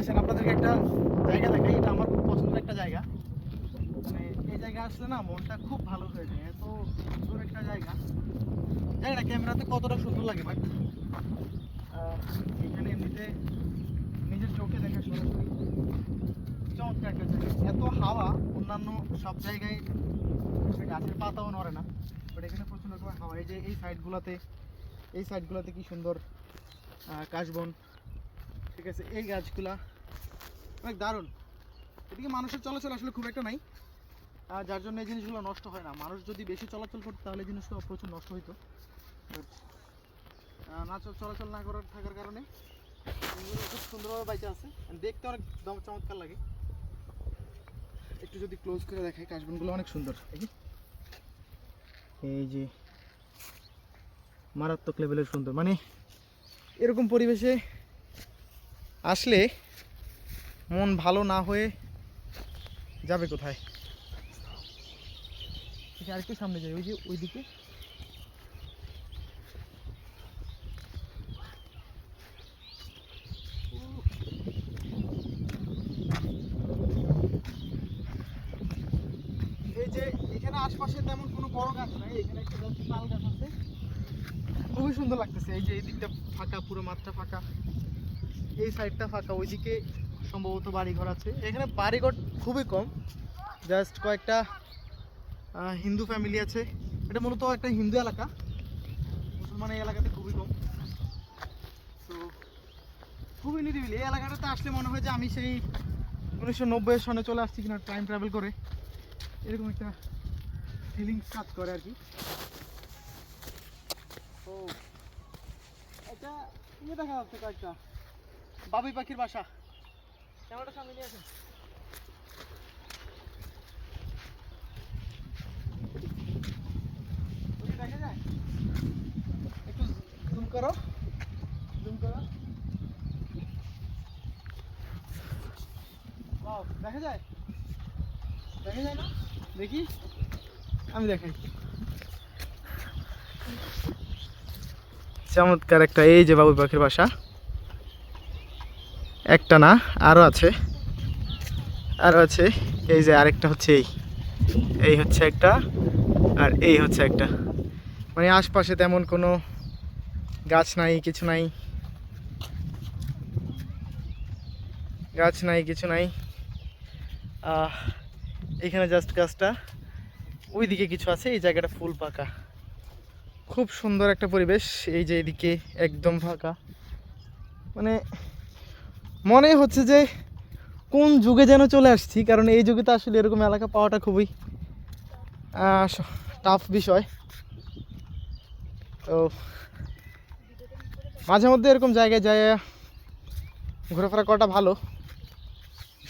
আসেন আপনাদেরকে একটা জায়গা দেখাই, এটা আমার খুব পছন্দের একটা জায়গা। মানে এই জায়গা আসলে না মনটা খুব ভালো হয়ে যায়, এত সুন্দর একটা জায়গা। জানি না ক্যামেরাতে কতটা সুন্দর লাগে, বাট এখানে এমনিতে নিজের চোখে দেখা সরাসরি চমৎকার একটা জায়গা। এত হাওয়া অন্যান্য সব জায়গায় গাছের পাতাও নড়ে না, বাট এখানে প্রচণ্ড রকমের হাওয়া। এই যে এই সাইডগুলোতে কি সুন্দর কাশবন, ঠিক আছে, এই গাছগুলা অনেক দারুণ। এদিকে মানুষের চলাচল আসলে খুব একটা নাই, যার জন্য এই জিনিসগুলো নষ্ট হয় না। মানুষ যদি বেশি চলাচল করতো তাহলে জিনিসগুলো প্রচুর নষ্ট হইতো, না চলাচল না করার থাকার কারণে এগুলো খুব সুন্দরভাবে বাইচে আছে, দেখতে অনেক চমৎকার লাগে। একটু যদি ক্লোজ করে দেখাই, কাশবনগুলো অনেক সুন্দর। এই যে মারাত্মক লেভেলের সুন্দর, মানে এরকম পরিবেশে আসলে মন ভালো না হয়ে যাবে কোথায়। আরেকটু সামনে যাই, ওই যে ওইদিকে এই যে এখানে আশপাশে তেমন কোনো বড় গাছ নাই, এখানে একটা তাল গাছ আছে, খুবই সুন্দর লাগতেছে। এই যে এই দিকটা ফাঁকা, পুরো মাঠটা ফাঁকা, এই সাইডটা ফাঁকা, ওইদিকে সম্ভবত বাড়িঘর আছে। এখানে বাড়িঘর খুবই কম, জাস্ট কয়েকটা হিন্দু ফ্যামিলি আছে। এটা মূলত একটা হিন্দু এলাকা, মুসলমান এই এলাকাতে খুবই কম। তো খুবই নিরিবিলি এই এলাকাটাতে আসলে মনে হয় যে আমি সেই 1990-এর সনে চলে আসছি কিনা, টাইম ট্রাভেল করে, এরকম একটা ফিলিংস কাজ করে আর কি। ও এটা ইয়ে দেখা যাচ্ছে কয়েকটা বাবুই পাখির বাসা, ক্যামেরাটা সামনে নিয়ে আসেন। দেখা যায়, একটু জুম করো, জুম করো, দেখা যায়, দেখা যায় না, দেখি আমি দেখাই। চমৎকার একটা, এই যে বাবুই পাখির বাসা, একটা না আরো আছে, আরো আছে। এই যে আরেকটা হচ্ছে এই হচ্ছে একটা, আর এই হচ্ছে একটা। মানে আশপাশে তেমন কোনো গাছ নাই, কিছু নাই, গাছ নাই, কিছু নাই। এখানে জাস্ট গাছটা, ওইদিকে কিছু আছে, এই জায়গাটা ফুল পাকা, খুব সুন্দর একটা পরিবেশ। এই যে এদিকে একদম ফাঁকা, মানে মনে হচ্ছে যে কোন যুগে যেন চলে আসছি, কারণ এই যুগে তো আসলে এরকম এলাকা পাওয়াটা খুবই টাফ বিষয়। তো মাঝে মধ্যে এরকম জায়গায় যায় ঘোরাফেরা করাটা ভালো,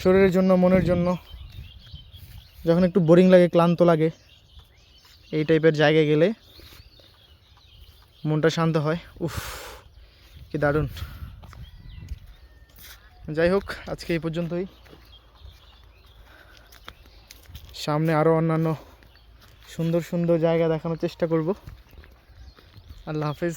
শরীরের জন্য, মনের জন্য। যখন একটু বোরিং লাগে, ক্লান্ত লাগে, এই টাইপের জায়গায় গেলে মনটা শান্ত হয়। উফ, কি দারুণ। যাই হোক, আজকে এই পর্যন্তই। সামনে আরও অন্যান্য সুন্দর সুন্দর জায়গা দেখানোর চেষ্টা করব। আল্লাহ হাফেজ।